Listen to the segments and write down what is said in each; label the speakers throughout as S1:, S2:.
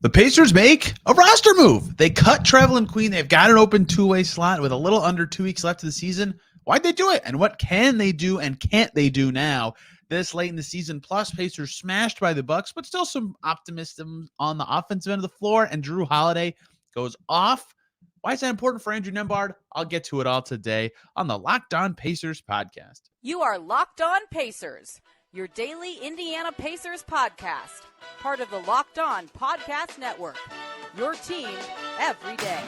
S1: The Pacers make a roster move. They cut Trevelin Queen. They've got an open two-way slot with a little under 2 weeks left of the season. Why'd they do it? And what can they do and can't they do now this late in the season? Plus, Pacers smashed by the Bucks, but still some optimism on the offensive end of the floor. And Jrue Holiday goes off. Why is that important for Andrew Nembhard? I'll get to it all today on the Locked On Pacers podcast.
S2: You are Locked On Pacers, your daily Indiana Pacers podcast. Part of the Locked On Podcast Network, your team every day.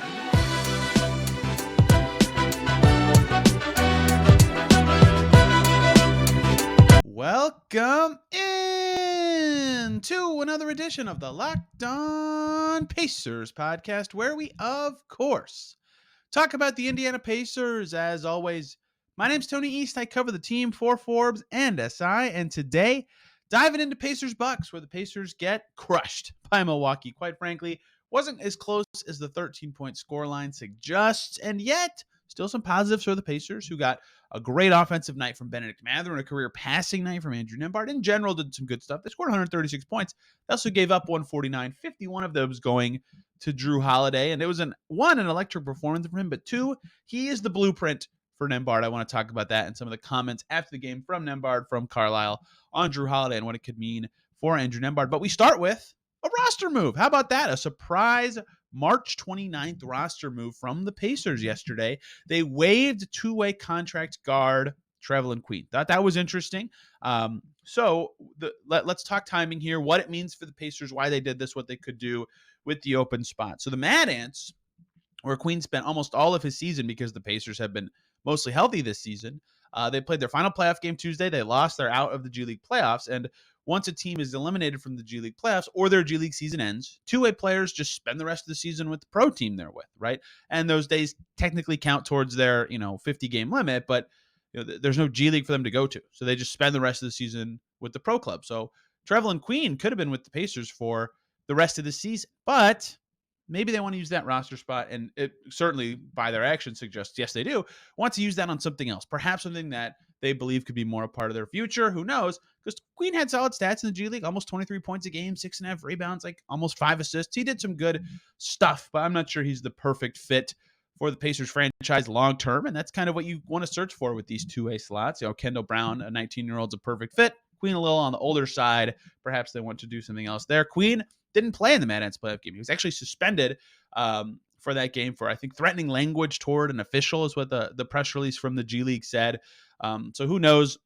S1: Welcome in to another edition of the Locked On Pacers podcast, where we, of course, talk about the Indiana Pacers. As always, my name's Tony East. I cover the team for Forbes and SI, and today, diving into Pacers Bucks, where the Pacers get crushed by Milwaukee. Quite frankly, wasn't as close as the 13-point scoreline suggests, and yet still some positives for the Pacers, who got a great offensive night from Benedict Mather and a career passing night from Andrew Nembhard. In general, did some good stuff. They scored 136 points. They also gave up 149, 51 of those going to Jrue Holiday, and it was an electric performance from him, but two, he is the blueprint for Nembhard. I want to talk about that and some of the comments after the game from Nembhard, from Carlisle, on Jrue Holiday and what it could mean for Andrew Nembhard. But we start with a roster move. How about that? A surprise March 29th roster move from the Pacers yesterday. They waived two-way contract guard Trevelin Queen. Thought that was interesting. Let's talk timing here, what it means for the Pacers, why they did this, what they could do with the open spot. So the Mad Ants, where Queen spent almost all of his season because the Pacers have been mostly healthy this season. They played their final playoff game Tuesday. They lost. They're out of the G League playoffs. And once a team is eliminated from the G League playoffs or their G League season ends, two-way players just spend the rest of the season with the pro team they're with, right? And those days technically count towards their, 50-game limit, but there's no G League for them to go to. So they just spend the rest of the season with the pro club. So Trevelin Queen could have been with the Pacers for the rest of the season, but maybe they want to use that roster spot, and it certainly, by their actions, suggests, yes, they do, want to use that on something else, perhaps something that they believe could be more a part of their future. Who knows? Because Queen had solid stats in the G League, almost 23 points a game, 6.5 rebounds, like almost 5 assists. He did some good stuff, but I'm not sure he's the perfect fit for the Pacers franchise long-term, and that's kind of what you want to search for with these two-way slots. Kendall Brown, a 19-year-old's a perfect fit. Queen a little on the older side. Perhaps they want to do something else there. Queen didn't play in the Mad Ants playoff game. He was actually suspended for that game for, I think, threatening language toward an official is what the press release from the G League said. So who knows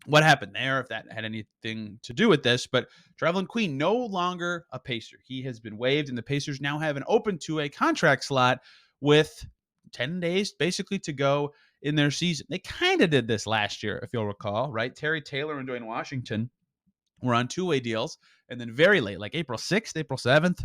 S1: what happened there, if that had anything to do with this. But Trevelin Queen, no longer a Pacer. He has been waived, and the Pacers now have an open two-way contract slot with 10 days basically to go in their season. They kind of did this last year, if you'll recall, right? Terry Taylor and Dwayne Washington were on two-way deals, and then very late, like April 6th, April 7th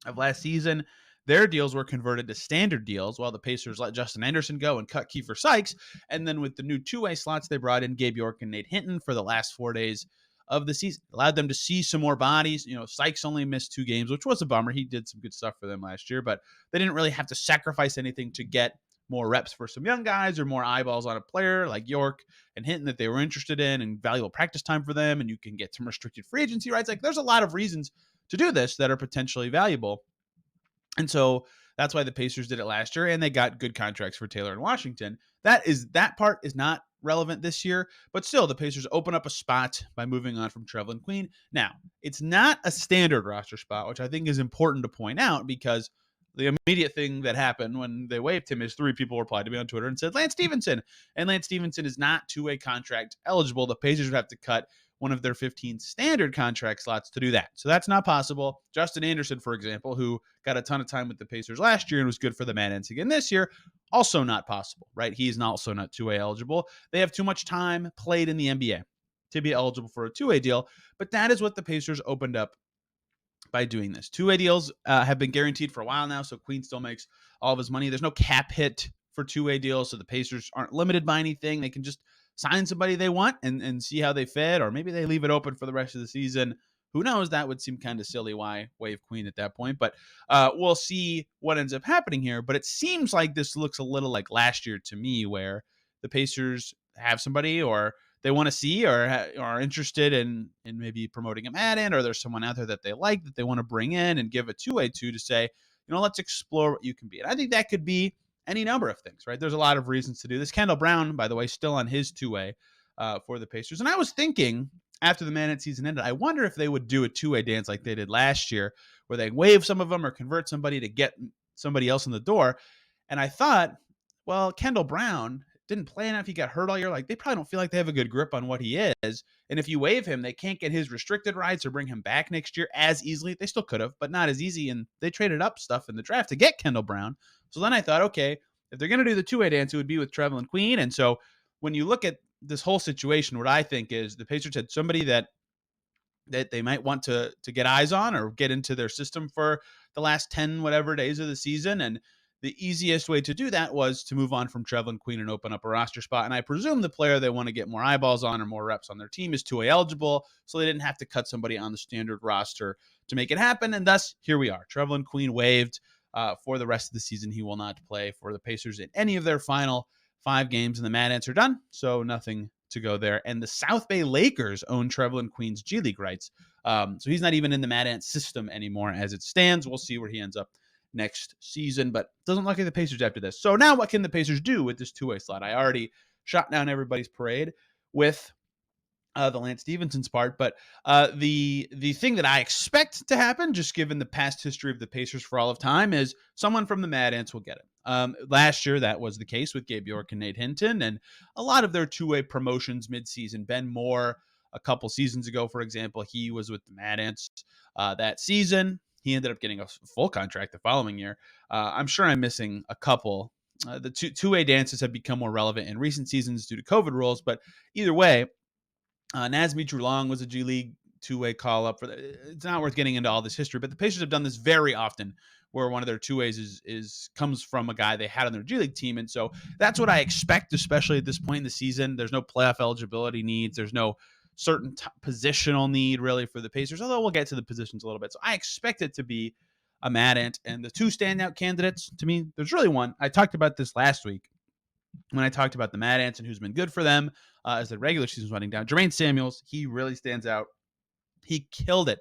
S1: of last season, their deals were converted to standard deals while the Pacers let Justin Anderson go and cut Kiefer Sykes. And then with the new two-way slots, they brought in Gabe York and Nate Hinton for the last 4 days of the season. Allowed them to see some more bodies. Sykes only missed 2 games, which was a bummer. He did some good stuff for them last year, but they didn't really have to sacrifice anything to get more reps for some young guys or more eyeballs on a player like York and Hinton that they were interested in, and valuable practice time for them. And you can get some restricted free agency rights. Like, there's a lot of reasons to do this that are potentially valuable. And so that's why the Pacers did it last year, and they got good contracts for Taylor and Washington. That part is not relevant this year, but still the Pacers open up a spot by moving on from Trevelin Queen. Now, it's not a standard roster spot, which I think is important to point out, because the immediate thing that happened when they waived him is 3 people replied to me on Twitter and said, Lance Stevenson. And Lance Stevenson is not two-way contract eligible. The Pacers would have to cut one of their 15 standard contract slots to do that. So that's not possible. Justin Anderson, for example, who got a ton of time with the Pacers last year and was good for the Mad Ants again this year, also not possible, right? He's also not two-way eligible. They have too much time played in the NBA to be eligible for a two-way deal, but that is what the Pacers opened up by doing this. Two-way deals have been guaranteed for a while now, so Queen still makes all of his money. There's no cap hit for two-way deals, so the Pacers aren't limited by anything. They can just sign somebody they want and see how they fit, or maybe they leave it open for the rest of the season. Who knows? That would seem kind of silly. Why waive Queen at that point? But we'll see what ends up happening here. But it seems like this looks a little like last year to me, where the Pacers have somebody, or they want to see or are interested in maybe promoting him in, or there's someone out there that they like that they want to bring in and give a two-way to say, let's explore what you can be. And I think that could be any number of things, right? There's a lot of reasons to do this. Kendall Brown, by the way, still on his two-way for the Pacers. And I was thinking after the Man season ended, I wonder if they would do a two-way dance like they did last year, where they waive some of them or convert somebody to get somebody else in the door. And I thought, well, Kendall Brown didn't play enough. He got hurt all year. Like, they probably don't feel like they have a good grip on what he is. And if you waive him, they can't get his restricted rights or bring him back next year as easily. They still could have, but not as easy. And they traded up stuff in the draft to get Kendall Brown. So then I thought, okay, if they're going to do the two-way dance, it would be with Trevelin Queen. And so when you look at this whole situation, what I think is the Pacers had somebody that they might want to get eyes on or get into their system for the last 10 whatever days of the season. And the easiest way to do that was to move on from Trevelin Queen and open up a roster spot. And I presume the player they want to get more eyeballs on or more reps on their team is two-way eligible, so they didn't have to cut somebody on the standard roster to make it happen. And thus, here we are. Trevelin Queen waived for the rest of the season. He will not play for the Pacers in any of their final 5 games, and the Mad Ants are done, so nothing to go there. And the South Bay Lakers own Trevelin Queen's G League rights. So he's not even in the Mad Ants system anymore as it stands. We'll see where he ends up next season, but doesn't look like the Pacers after this. So now what can the Pacers do with this two-way slot? I already shot down everybody's parade with the Lance Stephenson's part, but the thing that I expect to happen, just given the past history of the Pacers for all of time, is someone from the Mad Ants will get it. Last year, that was the case with Gabe York and Nate Hinton, and a lot of their two-way promotions midseason. Ben Moore, a couple seasons ago, for example, he was with the Mad Ants that season. He ended up getting a full contract the following year. I'm sure I'm missing a couple. The two-way dances have become more relevant in recent seasons due to COVID rules, but either way, Nazmi Trulong was a G League two-way call-up. It's not worth getting into all this history, but the Pacers have done this very often, where one of their two-ways comes from a guy they had on their G League team. And so that's what I expect, especially at this point in the season. There's no playoff eligibility needs. There's no certain positional need really for the Pacers, although we'll get to the positions a little bit. So I expect it to be a Mad Ant. And the two standout candidates, to me, there's really one. I talked about this last week when I talked about the Mad Ants and who's been good for them as the regular season's running down. Jermaine Samuels, he really stands out. He killed it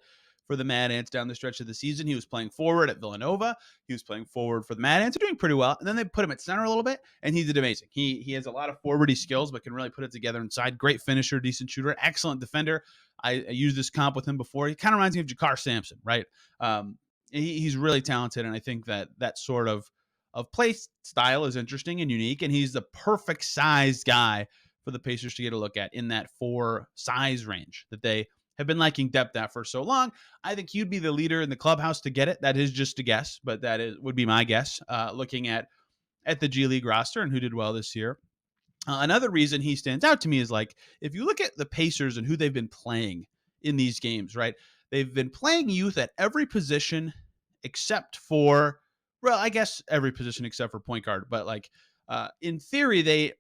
S1: for the Mad Ants down the stretch of the season. He was playing forward at Villanova. He was playing forward for the Mad Ants. They're doing pretty well. And then they put him at center a little bit, and he did amazing. He has a lot of forwardy skills, but can really put it together inside. Great finisher, decent shooter, excellent defender. I used this comp with him before. He kind of reminds me of Jakar Sampson, right? He's really talented, and I think that sort of play style is interesting and unique, and he's the perfect sized guy for the Pacers to get a look at in that 4 size range that they have been liking depth at for so long. I think he'd be the leader in the clubhouse to get it. That is just a guess, but would be my guess, looking at the G League roster and who did well this year. Another reason he stands out to me is, like, if you look at the Pacers and who they've been playing in these games, right? They've been playing youth at every position except for, well, I guess every position except for point guard. But in theory,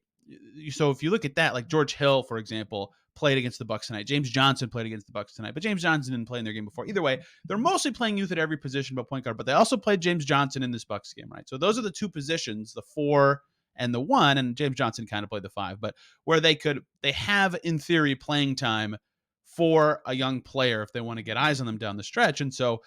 S1: so if you look at that, like George Hill, for example, played against the Bucks tonight. James Johnson played against the Bucks tonight, but James Johnson didn't play in their game before. Either way, they're mostly playing youth at every position but point guard, but they also played James Johnson in this Bucks game, right? So those are the 2 positions, the 4 and the 1, and James Johnson kind of played the 5, but where they have, in theory, playing time for a young player if they want to get eyes on them down the stretch. And so,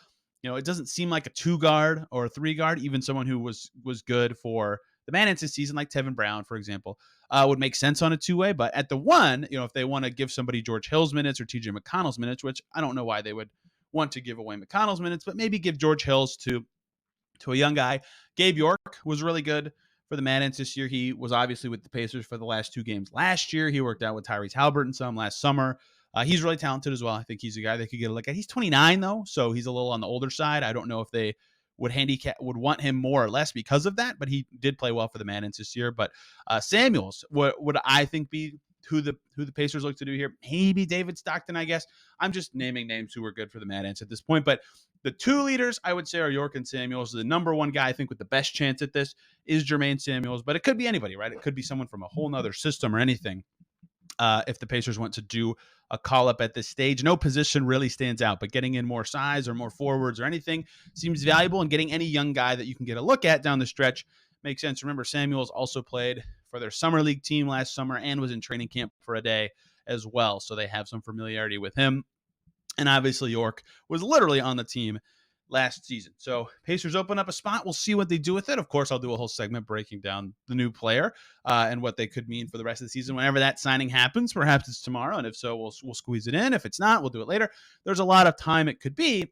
S1: it doesn't seem like a 2 guard or a 3 guard, even someone who was good for the Man Ants this season, like Tevin Brown, for example, would make sense on a 2-way. But at the 1, if they want to give somebody George Hill's minutes or TJ McConnell's minutes, which I don't know why they would want to give away McConnell's minutes, but maybe give George Hill's to a young guy. Gabe York was really good for the Man Ants this year. He was obviously with the Pacers for the last 2 games last year. He worked out with Tyrese Halliburton some last summer. He's really talented as well. I think he's a guy they could get a look at. He's 29 though, so he's a little on the older side. I don't know if they would want him more or less because of that, but he did play well for the Man Ants this year. But Samuels would I think be who the Pacers look to do here. Maybe David Stockton, I guess. I'm just naming names who are good for the Man Ants at this point. But the 2 leaders, I would say, are York and Samuels. The number 1 guy, I think, with the best chance at this is Jermaine Samuels. But it could be anybody, right? It could be someone from a whole nother system or anything. If the Pacers want to do a call-up at this stage. No position really stands out, but getting in more size or more forwards or anything seems valuable, and getting any young guy that you can get a look at down the stretch makes sense. Remember, Samuels also played for their summer league team last summer and was in training camp for a day as well. So they have some familiarity with him. And obviously York was literally on the team last season. So Pacers open up a spot. We'll see what they do with it. Of course, I'll do a whole segment breaking down the new player and what they could mean for the rest of the season. Whenever that signing happens, perhaps it's tomorrow. And if so, we'll squeeze it in. If it's not, we'll do it later. There's a lot of time it could be.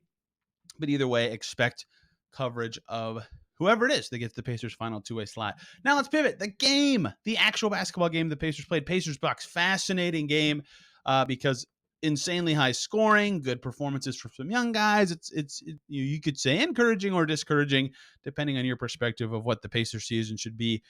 S1: But either way, expect coverage of whoever it is that gets the Pacers' final two-way slot. Now let's pivot. The actual basketball game the Pacers played, Pacers Bucks. Fascinating game because insanely high scoring, good performances from some young guys. You could say encouraging or discouraging, depending on your perspective of what the Pacers season should be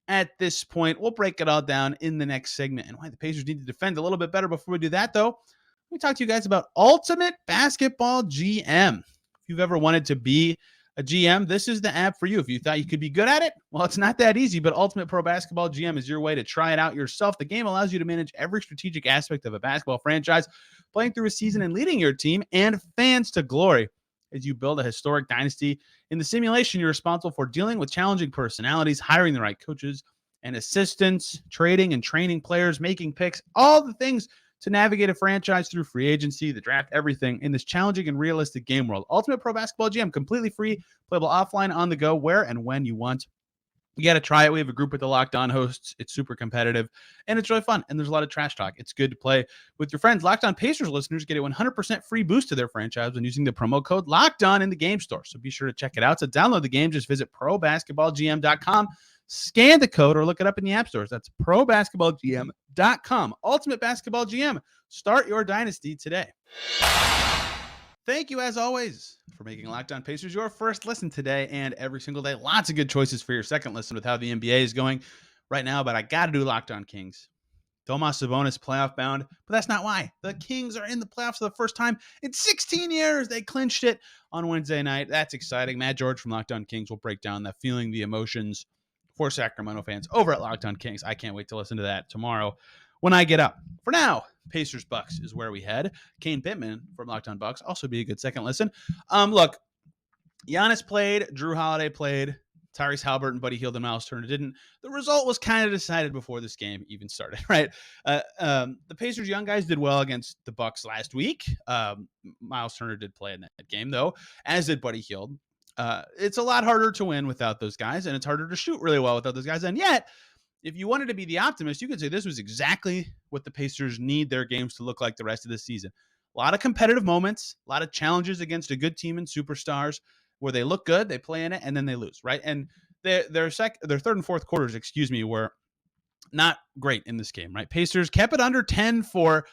S1: at this point. We'll break it all down in the next segment and why the Pacers need to defend a little bit better. Before we do that, though, let me talk to you guys about Ultimate Basketball GM. If you've ever wanted to be a GM, this is the app for you. If you thought you could be good at it, well, it's not that easy, but Ultimate Pro Basketball GM is your way to try it out yourself. The game allows you to manage every strategic aspect of a basketball franchise, playing through a season and leading your team and fans to glory. As you build a historic dynasty in the simulation, you're responsible for dealing with challenging personalities, hiring the right coaches and assistants, trading and training players, making picks, all the things to navigate a franchise through free agency, the draft, everything in this challenging and realistic game world. Ultimate Pro Basketball GM, completely free, playable offline, on the go, where and when you want. You got to try it. We have a group with the Locked On hosts. It's super competitive, and it's really fun, and there's a lot of trash talk. It's good to play with your friends. Locked On Pacers listeners get a 100% free boost to their franchise when using the promo code Locked On in the game store, so be sure to check it out. So download the game. Just visit probasketballgm.com. Scan the code or look it up in the app stores. That's probasketballgm.com. Ultimate Basketball GM. Start your dynasty today. Thank you, as always, for making Locked On Pacers your first listen today and every single day. Lots of good choices for your second listen with how the NBA is going right now, but I got to do Locked On Kings. Domas Sabonis playoff bound, but that's not why. The Kings are in the playoffs for the first time in 16 years. They clinched it on Wednesday night. That's exciting. Matt George from Locked On Kings will break down that feeling, the emotions for Sacramento fans over at Locked On Kings. I can't wait to listen to that tomorrow when I get up. For now, Pacers Bucks is where we head. Kane Pittman from Locked On Bucks also be a good second listen. Look, Giannis played, Jrue Holiday played, Tyrese Halliburton, Buddy Hield, and Miles Turner didn't. The result was kind of decided before this game even started, right? The Pacers young guys did well against the Bucks last week. Miles Turner did play in that game, though, as did Buddy Hield. It's a lot harder to win without those guys, and it's harder to shoot really well without those guys. And yet, if you wanted to be the optimist, you could say this was exactly what the Pacers need their games to look like the rest of the season. A lot of competitive moments, a lot of challenges against a good team and superstars where they look good, they play in it, and then they lose, right? And their third and fourth quarters, were not great in this game, right? Pacers kept it under 10 for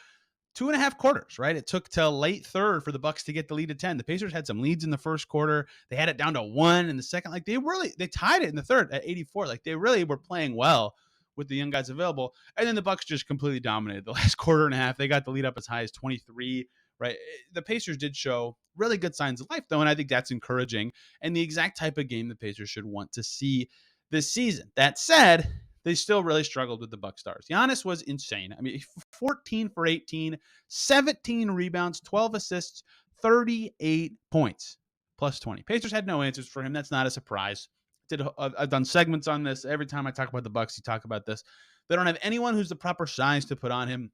S1: 2.5 quarters, right? It took till late third for the Bucks to get the lead to 10. The Pacers had some leads in the first quarter. They had it down to 1 in the second. Like they tied it in the third at 84. Like they really were playing well with the young guys available. And then the Bucks just completely dominated the last quarter and a half. They got the lead up as high as 23, right? The Pacers did show really good signs of life, though, and I think that's encouraging and the exact type of game the Pacers should want to see this season. That said, they still really struggled with the Bucks stars. Giannis was insane. I mean, 14 for 18, 17 rebounds, 12 assists, 38 points, plus 20. Pacers had no answers for him. That's not a surprise. I've done segments on this. Every time I talk about the Bucks, you talk about this. They don't have anyone who's the proper size to put on him.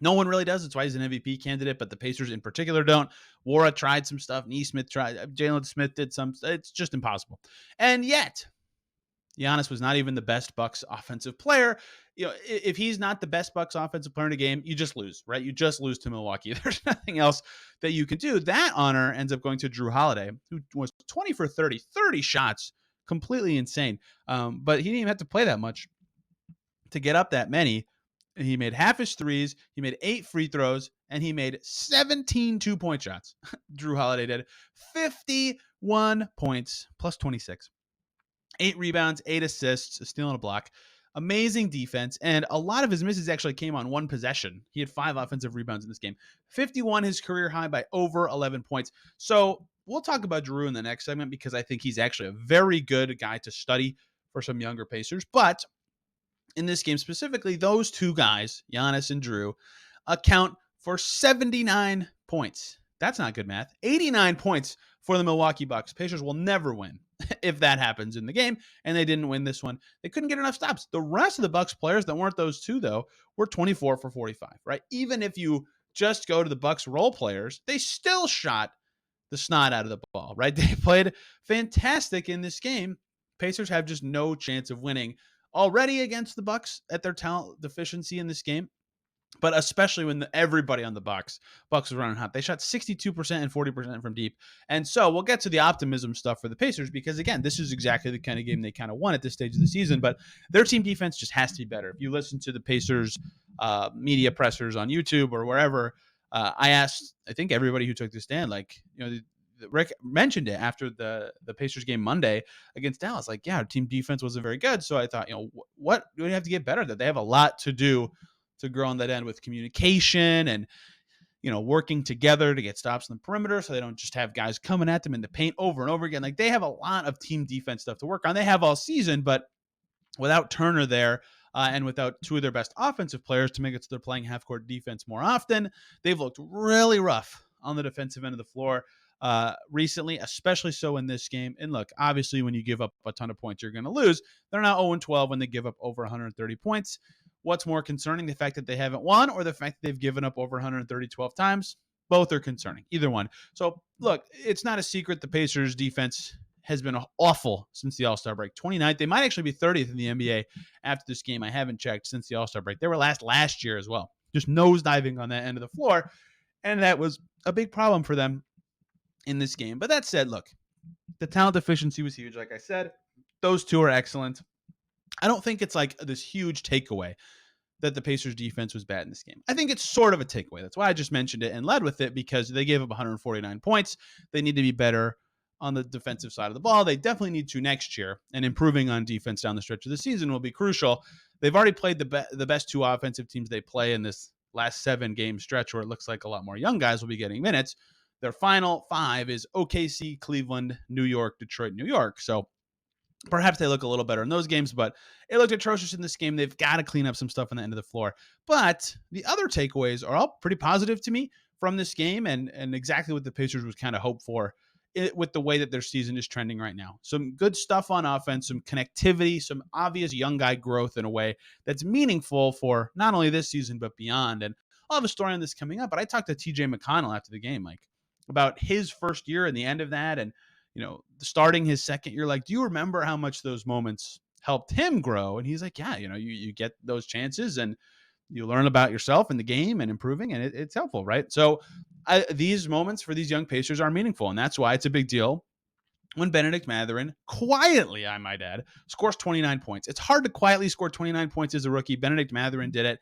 S1: No one really does. That's why he's an MVP candidate, but the Pacers in particular don't. Wara tried some stuff. Nesmith tried. Jalen Smith did some. It's just impossible. And yet, Giannis was not even the best Bucks offensive player. You know, if he's not the best Bucks offensive player in a game, you just lose, right? You just lose to Milwaukee. There's nothing else that you can do. That honor ends up going to Jrue Holiday, who was 20 for 30 shots, completely insane. But he didn't even have to play that much to get up that many. He made half his threes. He made 8 free throws, and he made 17 two-point shots. Jrue Holiday did 51 points, plus 26. 8 rebounds, 8 assists, a steal and a block. Amazing defense, and a lot of his misses actually came on one possession. He had 5 offensive rebounds in this game. 51, his career high by over 11 points. So we'll talk about Jrue in the next segment because I think he's actually a very good guy to study for some younger Pacers. But in this game specifically, those two guys, Giannis and Jrue, account for 79 points. That's not good math. 89 points for the Milwaukee Bucks. Pacers will never win if that happens in the game, and they didn't win this one. They couldn't get enough stops. The rest of the Bucks players that weren't those two, though, were 24 for 45, right? Even if you just go to the Bucks role players, they still shot the snot out of the ball, right? They played fantastic in this game. Pacers have just no chance of winning already against the Bucks at their talent deficiency in this game. But especially when everybody on the Bucks was running hot. They shot 62% and 40% from deep. And so we'll get to the optimism stuff for the Pacers because, again, this is exactly the kind of game they kind of won at this stage of the season. But their team defense just has to be better. If you listen to the Pacers media pressers on YouTube or wherever, I asked, I think, everybody who took the stand, Rick mentioned it after the Pacers game Monday against Dallas. Like, yeah, our team defense wasn't very good. So I thought, what do we have to get better at? That they have a lot to do to grow on that end with communication and, working together to get stops on the perimeter so they don't just have guys coming at them in the paint over and over again. Like, they have a lot of team defense stuff to work on. They have all season, but without Turner there and without two of their best offensive players to make it so they're playing half-court defense more often, they've looked really rough on the defensive end of the floor recently, especially so in this game. And look, obviously, when you give up a ton of points, you're going to lose. They're now 0-12 when they give up over 130 points. What's more concerning, the fact that they haven't won or the fact that they've given up over 130 12 times? Both are concerning, either one. So, look, it's not a secret the Pacers' defense has been awful since the All-Star break. 29th. They might actually be 30th in the NBA after this game. I haven't checked since the All-Star break. They were last year as well. Just nosediving on that end of the floor. And that was a big problem for them in this game. But that said, look, the talent deficiency was huge. Like I said, those two are excellent. I don't think it's like this huge takeaway that the Pacers defense was bad in this game. I think it's sort of a takeaway. That's why I just mentioned it and led with it, because they gave up 149 points. They need to be better on the defensive side of the ball. They definitely need to next year, and improving on defense down the stretch of the season will be crucial. They've already played the best two offensive teams they play in this last 7-game stretch, where it looks like a lot more young guys will be getting minutes. Their final 5 is OKC, Cleveland, New York, Detroit, New York. So perhaps they look a little better in those games, but it looked atrocious in this game. They've got to clean up some stuff on the end of the floor. But the other takeaways are all pretty positive to me from this game, and exactly what the Pacers was kind of hoped for with the way that their season is trending right now. Some good stuff on offense, some connectivity, some obvious young guy growth in a way that's meaningful for not only this season, but beyond. And I'll have a story on this coming up, but I talked to TJ McConnell after the game, like about his first year and the end of that. And, starting his second year, like, do you remember how much those moments helped him grow? And he's like, yeah, you get those chances and you learn about yourself and the game and improving, and it's helpful, right? So these moments for these young Pacers are meaningful, and that's why it's a big deal when Bennedict Mathurin, quietly, I might add, scores 29 points. It's hard to quietly score 29 points as a rookie. Bennedict Mathurin did it.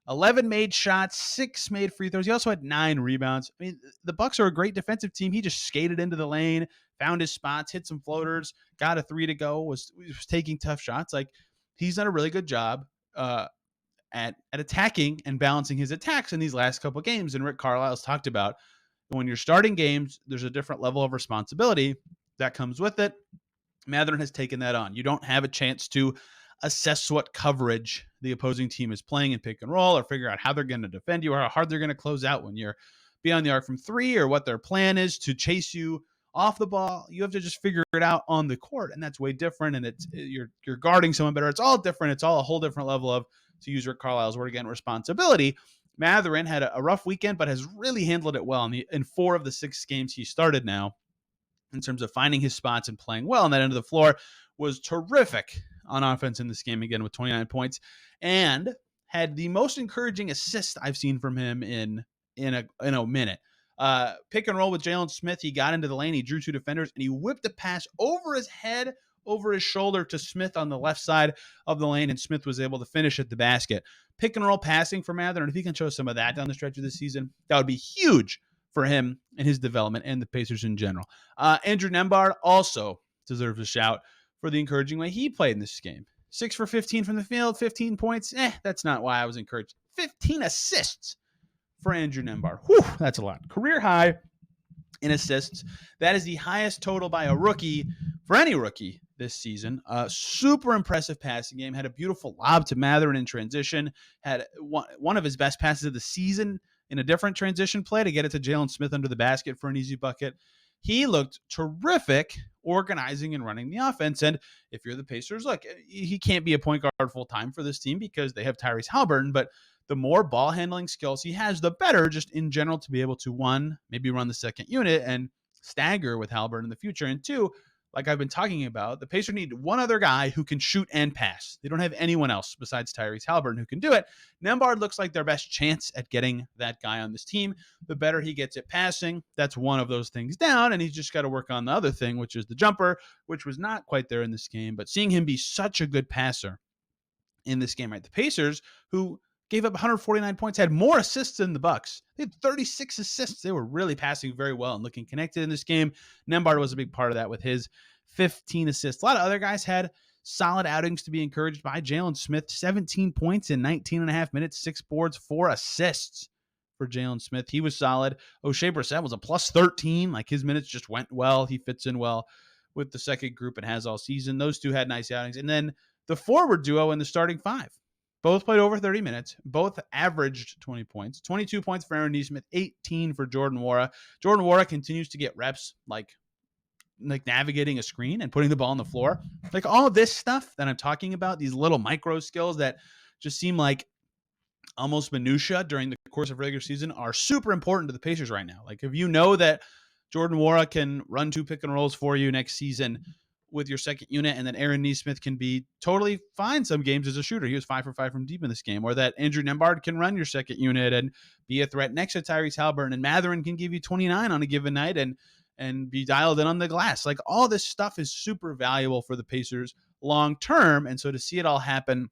S1: 11 made shots, 6 made free throws. He also had 9 rebounds. I mean, the Bucks are a great defensive team. He just skated into the lane, found his spots, hit some floaters, got a 3 to go, was taking tough shots. Like, he's done a really good job at attacking and balancing his attacks in these last couple of games. And Rick Carlisle's talked about when you're starting games, there's a different level of responsibility that comes with it. Mathurin has taken that on. You don't have a chance to assess what coverage the opposing team is playing in pick and roll, or figure out how they're going to defend you, or how hard they're going to close out when you're beyond the arc from 3, or what their plan is to chase you off the ball. You have to just figure it out on the court, and that's way different. And you're guarding someone better. It's all different. It's all a whole different level of, to use Rick Carlisle's word again, responsibility. Mathurin had a rough weekend, but has really handled it well in 4 of the 6 games he started now, in terms of finding his spots and playing well on that end of the floor. Was terrific on offense in this game, again with 29 points, and had the most encouraging assist I've seen from him in a minute. Pick and roll with Jalen Smith. He got into the lane. He drew 2 defenders, and he whipped a pass over his head, over his shoulder to Smith on the left side of the lane, and Smith was able to finish at the basket. Pick and roll passing for Mather, and if he can show some of that down the stretch of the season, that would be huge for him and his development and the Pacers in general. Andrew Nembhard also deserves a shout for the encouraging way he played in this game. 6 for 15 from the field, 15 points. That's not why I was encouraged. 15 assists for Andrew Nembhard. Whew, that's a lot. Career high in assists. That is the highest total by a rookie for any rookie this season. Super impressive passing game. Had a beautiful lob to Mathurin in transition. Had one of his best passes of the season in a different transition play to get it to Jalen Smith under the basket for an easy bucket. he looked terrific organizing and running the offense. And if you're the Pacers, look, he can't be a point guard full time for this team because they have Tyrese Haliburton, but the more ball handling skills he has, the better just in general to be able to, one, maybe run the second unit and stagger with Haliburton in the future. And two, like I've been talking about, the Pacers need one other guy who can shoot and pass. They don't have anyone else besides Tyrese Haliburton who can do it. Nembhard looks like their best chance at getting that guy on this team. The better he gets at passing, that's one of those things down, and he's just got to work on the other thing, which is the jumper, which was not quite there in this game. But seeing him be such a good passer in this game, right? The Pacers, who gave up 149 points, had more assists than the Bucks. They had 36 assists. They were really passing very well and looking connected in this game. Nembhard was a big part of that with his 15 assists. A lot of other guys had solid outings to be encouraged by. Jalen Smith, 17 points in 19 and a half minutes, 6 boards, 4 assists for Jalen Smith. He was solid. O'Shea Brissett was a plus 13. Like, his minutes just went well. He fits in well with the second group and has all season. Those two had nice outings. And then the forward duo in the starting five. Both played over 30 minutes. Both averaged 20 points. 22 points for Aaron Nesmith, 18 for Jordan Nwora. Jordan Nwora continues to get reps like navigating a screen and putting the ball on the floor. Like, all of this stuff that I'm talking about, these little micro skills that just seem like almost minutia during the course of regular season, are super important to the Pacers right now. Like, if you know that Jordan Nwora can run 2 pick and rolls for you next season with your second unit, and that Aaron Nesmith can be totally fine some games as a shooter. He was 5 for 5 from deep in this game. Or that Andrew Nembhard can run your second unit and be a threat next to Tyrese Haliburton, and Mathurin can give you 29 on a given night and be dialed in on the glass. Like, all this stuff is super valuable for the Pacers long term. And so to see it all happen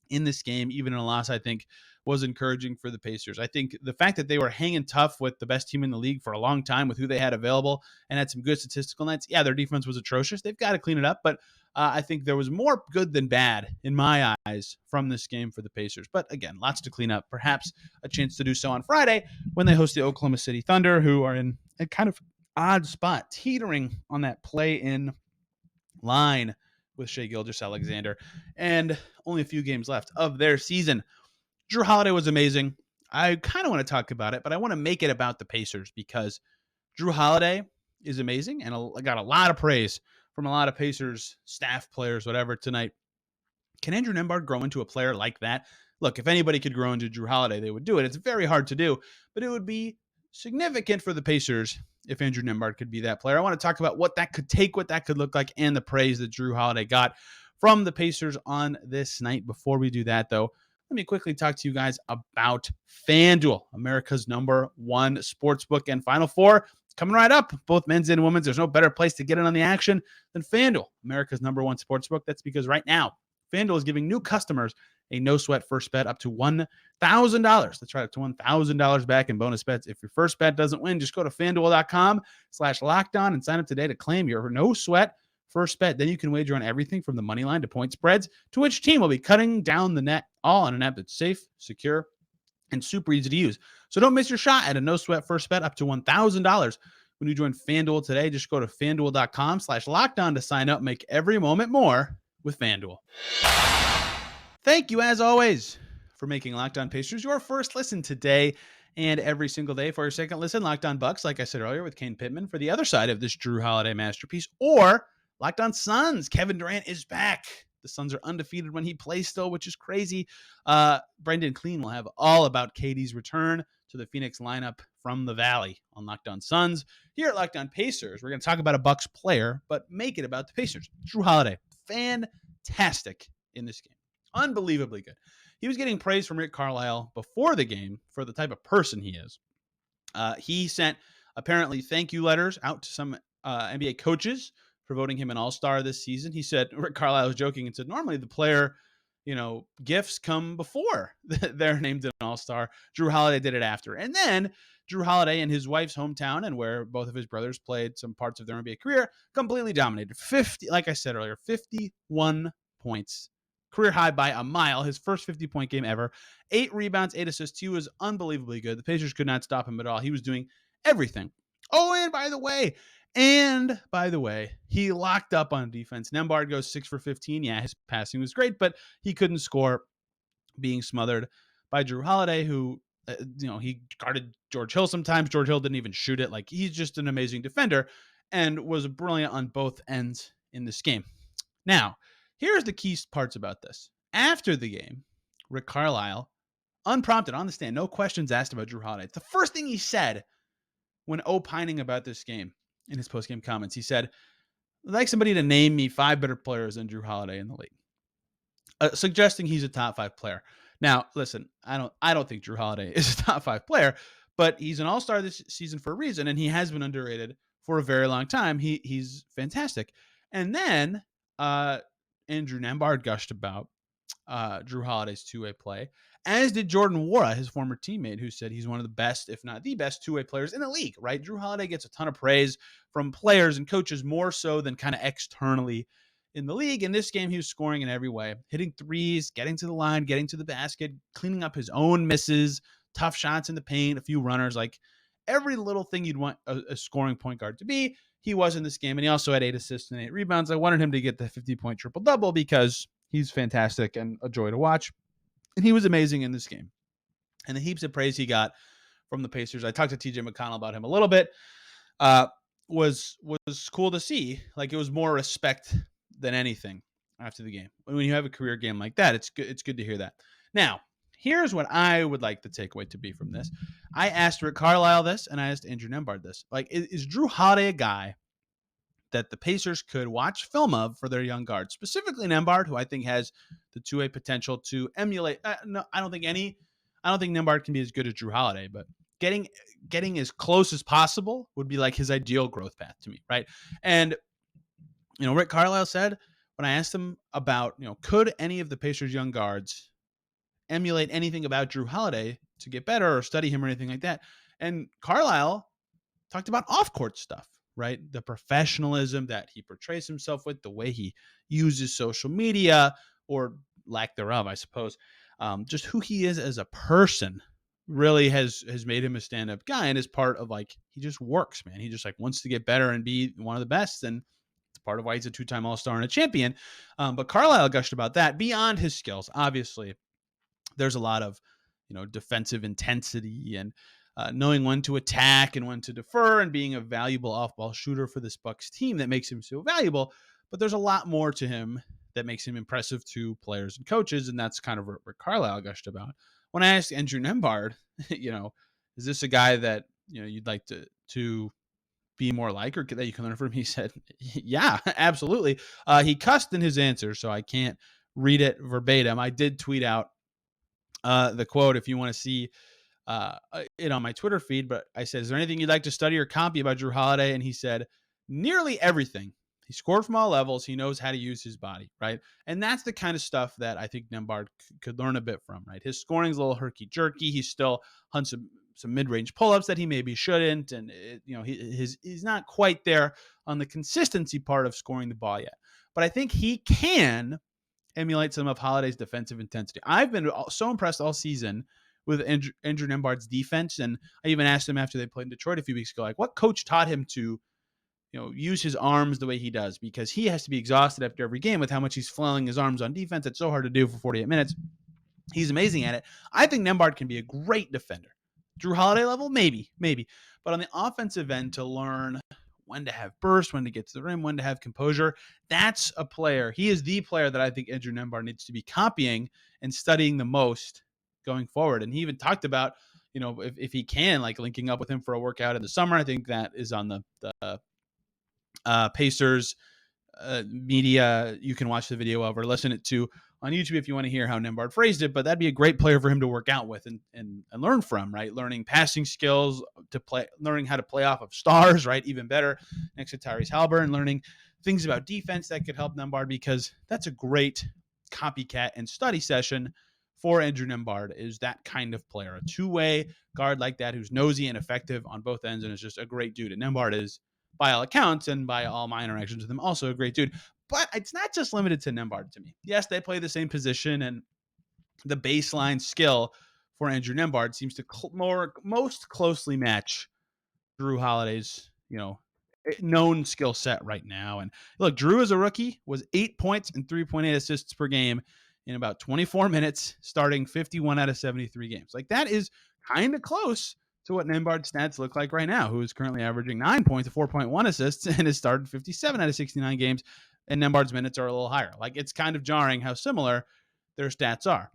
S1: in this game, even in a loss, I think was encouraging for the Pacers. I think the fact that they were hanging tough with the best team in the league for a long time with who they had available and had some good statistical nights. Yeah, their defense was atrocious. They've got to clean it up, but I think there was more good than bad in my eyes from this game for the Pacers. But again, lots to clean up. Perhaps a chance to do so on Friday when they host the Oklahoma City Thunder, who are in a kind of odd spot, teetering on that play-in line with Shai Gilgeous-Alexander, and only a few games left of their season. Jrue Holiday was amazing. I kind of want to talk about it, but I want to make it about the Pacers because Jrue Holiday is amazing, and I got a lot of praise from a lot of Pacers staff, players, whatever, tonight. Can Andrew Nembhard grow into a player like that? Look, if anybody could grow into Jrue Holiday, they would do it. It's very hard to do, but it would be significant for the Pacers if Andrew Nembhard could be that player. I want to talk about what that could take, what that could look like, and the praise that Jrue Holiday got from the Pacers on this night. Before we do that, though, let me quickly talk to you guys about FanDuel, America's #1 sportsbook, and Final Four coming right up, both men's and women's. There's no better place to get in on the action than FanDuel, America's #1 sportsbook. That's because right now, FanDuel is giving new customers a no-sweat first bet up to $1,000. That's right, up to $1,000 back in bonus bets. If your first bet doesn't win, just go to FanDuel.com/lockedon and sign up today to claim your no-sweat first bet. Then you can wager on everything from the money line to point spreads to which team will be cutting down the net, all on an app that's safe, secure, and super easy to use. So don't miss your shot at a no-sweat first bet up to $1,000 when you join FanDuel today. Just go to FanDuel.com/lockedon to sign up. Make every moment more with FanDuel. Thank you, as always, for making Locked On Pacers your first listen today and every single day. For your second listen, Locked On Bucks, like I said earlier, with Kane Pittman for the other side of this Jrue Holiday masterpiece. Or Locked On Suns, Kevin Durant is back. The Suns are undefeated when he plays still, which is crazy. Brendan Clean will have all about KD's return to the Phoenix lineup from the Valley on Locked On Suns. Here at Locked On Pacers, we're going to talk about a Bucks player, but make it about the Pacers. Jrue Holiday, fantastic in this game. Unbelievably good. He was getting praise from Rick Carlisle before the game for the type of person he is. He sent, apparently, thank you letters out to some NBA coaches for voting him an all-star this season. He said, Rick Carlisle was joking and said, normally the player, gifts come before they're named an all-star. Jrue Holiday did it after. And then Jrue Holiday in his wife's hometown, and where both of his brothers played some parts of their NBA career, completely dominated. 50, like I said earlier, 51 points. Career high by a mile, his first 50-point game ever. 8 rebounds, 8 assists. He was unbelievably good. The Pacers could not stop him at all. He was doing everything. Oh, and by the way, he locked up on defense. Nembhard goes 6 for 15. Yeah, his passing was great, but he couldn't score, being smothered by Jrue Holiday, who He guarded George Hill sometimes. George Hill didn't even shoot it. Like, he's just an amazing defender and was brilliant on both ends in this game. Now, here's the key parts about this. After the game, Rick Carlisle, unprompted on the stand, no questions asked about Jrue Holiday. The first thing he said when opining about this game in his post-game comments, he said, I'd like somebody to name me 5 better players than Jrue Holiday in the league, suggesting he's a top 5 player. Now, listen, I don't think Jrue Holiday is a top 5 player, but he's an all-star this season for a reason, and he has been underrated for a very long time. He's fantastic. And then Andrew Nembhard gushed about Jrue Holiday's two-way play, as did Jordan Nwora, his former teammate, who said he's one of the best, if not the best, two-way players in the league, right? Jrue Holiday gets a ton of praise from players and coaches, more so than kind of externally in the league. In this game, he was scoring in every way, hitting threes, getting to the line, getting to the basket, cleaning up his own misses, tough shots in the paint, a few runners, like every little thing you'd want a scoring point guard to be. He was in this game, and he also had 8 assists and 8 rebounds. I wanted him to get the 50-point triple-double because he's fantastic and a joy to watch. And he was amazing in this game. And the heaps of praise he got from the Pacers, I talked to TJ McConnell about him a little bit, was cool to see. Like, it was more respect than anything after the game. When you have a career game like that, it's good to hear that. Now, here's what I would like the takeaway to be from this. I asked Rick Carlisle this, and I asked Andrew Nembhard this. Like, is Jrue Holiday a guy that the Pacers could watch film of for their young guards, specifically Nembhard, who I think has the two-way potential to emulate? No, I don't think Nembhard can be as good as Jrue Holiday, but getting as close as possible would be like his ideal growth path to me, right? And Rick Carlisle said, when I asked him about, could any of the Pacers young guards emulate anything about Jrue Holiday to get better or study him or anything like that, and Carlisle talked about off-court stuff, right? The professionalism that he portrays himself with, the way he uses social media, or lack thereof, I suppose. Just who he is as a person really has made him a stand-up guy, and is part of, like, he just works, man. He just wants to get better and be one of the best, and it's part of why he's a 2-time All-Star and a champion. But Carlisle gushed about that beyond his skills. Obviously, there's a lot of defensive intensity and knowing when to attack and when to defer, and being a valuable off-ball shooter for this Bucks team that makes him so valuable. But there's a lot more to him that makes him impressive to players and coaches, and that's kind of what Carlisle gushed about. When I asked Andrew Nembhard, is this a guy that you'd like to be more like, or that you can learn from? He said, yeah, absolutely. He cussed in his answer, so I can't read it verbatim. I did tweet out the quote if you want to see it on my Twitter feed, but I said, is there anything you'd like to study or copy about Jrue Holiday? And he said, nearly everything. He scored from all levels. He knows how to use his body, right? And that's the kind of stuff that I think Nembhard could learn a bit from, right? His scoring's a little herky-jerky. He still hunts some mid-range pull-ups that he maybe shouldn't, and he's not quite there on the consistency part of scoring the ball yet. But I think he can emulate some of Holiday's defensive intensity. I've been so impressed all season with Andrew Nembhard's defense, and I even asked him after they played in Detroit a few weeks ago, like, what coach taught him to use his arms the way he does, because he has to be exhausted after every game with how much he's flailing his arms on defense. It's so hard to do for 48 minutes. He's amazing at it. I think Nembhard can be a great defender. Jrue Holiday level, maybe. But on the offensive end, to learn when to have burst, when to get to the rim, when to have composure, that's a player. He is the player that I think Andrew Nembhard needs to be copying and studying the most going forward. And he even talked about, if he can, like, linking up with him for a workout in the summer. I think that is on the Pacers media. You can watch the video of or listen it to on YouTube if you want to hear how Nembhard phrased it, but that'd be a great player for him to work out with and learn from, right? Learning passing skills to play, learning how to play off of stars, right? Even better next to Tyrese Haliburton, learning things about defense that could help Nembhard, because that's a great copycat and study session for Andrew Nembhard, is that kind of player, a two-way guard like that who's nosy and effective on both ends, and is just a great dude. And Nembhard is, by all accounts and by all my interactions with him, also a great dude. But it's not just limited to Nembhard to me. Yes, they play the same position, and the baseline skill for Andrew Nembhard seems to most closely match Jrue Holiday's, known skill set right now. And look, Jrue as a rookie was 8 points and 3.8 assists per game in about 24 minutes, starting 51 out of 73 games. Like, that is kind of close to what Nembhard's stats look like right now, who is currently averaging 9 points, 4.1 assists, and has started 57 out of 69 games, and Nembhard's minutes are a little higher. Like, it's kind of jarring how similar their stats are.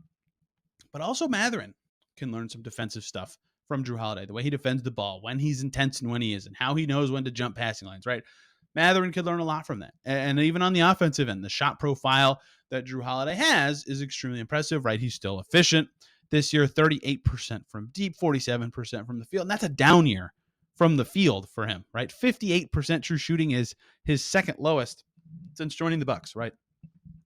S1: But also Mathurin can learn some defensive stuff from Jrue Holiday, the way he defends the ball, when he's intense and when he isn't, how he knows when to jump passing lines, right? Mathurin could learn a lot from that. And even on the offensive end, the shot profile that Jrue Holiday has is extremely impressive, right? He's still efficient. This year, 38% from deep, 47% from the field. And that's a down year from the field for him, right? 58% true shooting is his second lowest since joining the Bucks, right?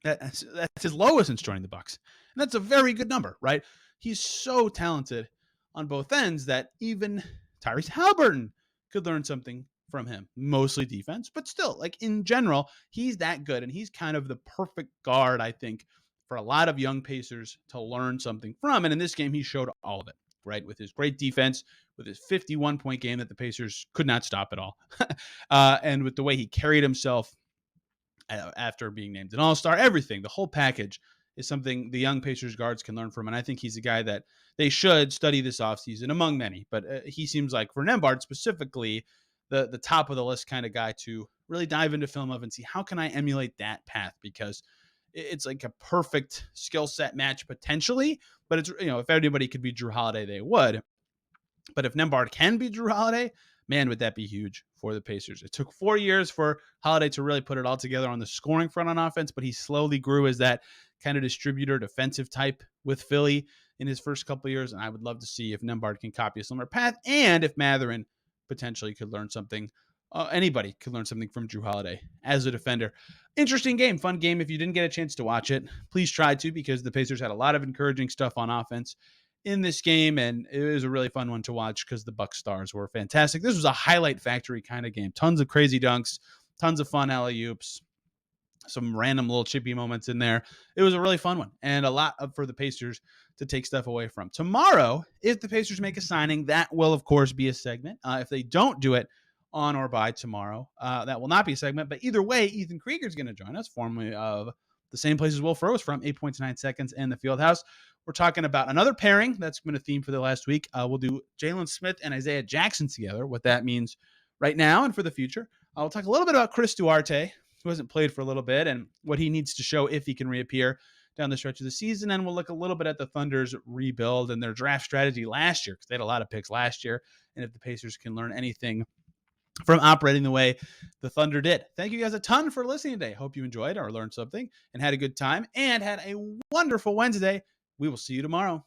S1: That's his lowest since joining the Bucks. And that's a very good number, right? He's so talented on both ends that even Tyrese Halliburton could learn something from him. Mostly defense, but still, like, in general, he's that good. And he's kind of the perfect guard, I think, for a lot of young Pacers to learn something from. And in this game, he showed all of it, right? With his great defense, with his 51-point game that the Pacers could not stop at all. And with the way he carried himself after being named an all-star, everything, the whole package is something the young Pacers guards can learn from. And I think he's a guy that they should study this offseason, among many. But he seems like, for Nembhard specifically, the top of the list kind of guy to really dive into film of and see how can I emulate that path, because it's like a perfect skill set match potentially. But it's, if anybody could be Jrue Holiday, they would. But if Nembhard can be Jrue Holiday, man, would that be huge for the Pacers. It took 4 years for Holiday to really put it all together on the scoring front on offense, but he slowly grew as that kind of distributor defensive type with Philly in his first couple of years. And I would love to see if Nembhard can copy a similar path, and if Mathurin potentially could learn something. Anybody could learn something from Jrue Holiday as a defender. Interesting game, fun game. If you didn't get a chance to watch it, please try to, because the Pacers had a lot of encouraging stuff on offense in this game, and it was a really fun one to watch because the Bucks stars were fantastic. This was a highlight factory kind of game. Tons of crazy dunks, tons of fun alley-oops, some random little chippy moments in there. It was a really fun one, and a lot for the Pacers to take stuff away from. Tomorrow, if the Pacers make a signing, that will, of course, be a segment. If they don't do it on or by tomorrow, that will not be a segment. But either way, Ethan Krieger is going to join us, formerly of the same places Will Ferrell was from, 8 Points, 9 Seconds, and the Fieldhouse. We're talking about another pairing that's been a theme for the last week. We'll do Jalen Smith and Isaiah Jackson together, what that means right now and for the future. We'll talk a little bit about Chris Duarte, who hasn't played for a little bit, and what he needs to show if he can reappear down the stretch of the season. And we'll look a little bit at the Thunder's rebuild and their draft strategy last year, because they had a lot of picks last year, and if the Pacers can learn anything from operating the way the Thunder did. Thank you guys a ton for listening today. Hope you enjoyed or learned something and had a good time and had a wonderful Wednesday. We will see you tomorrow.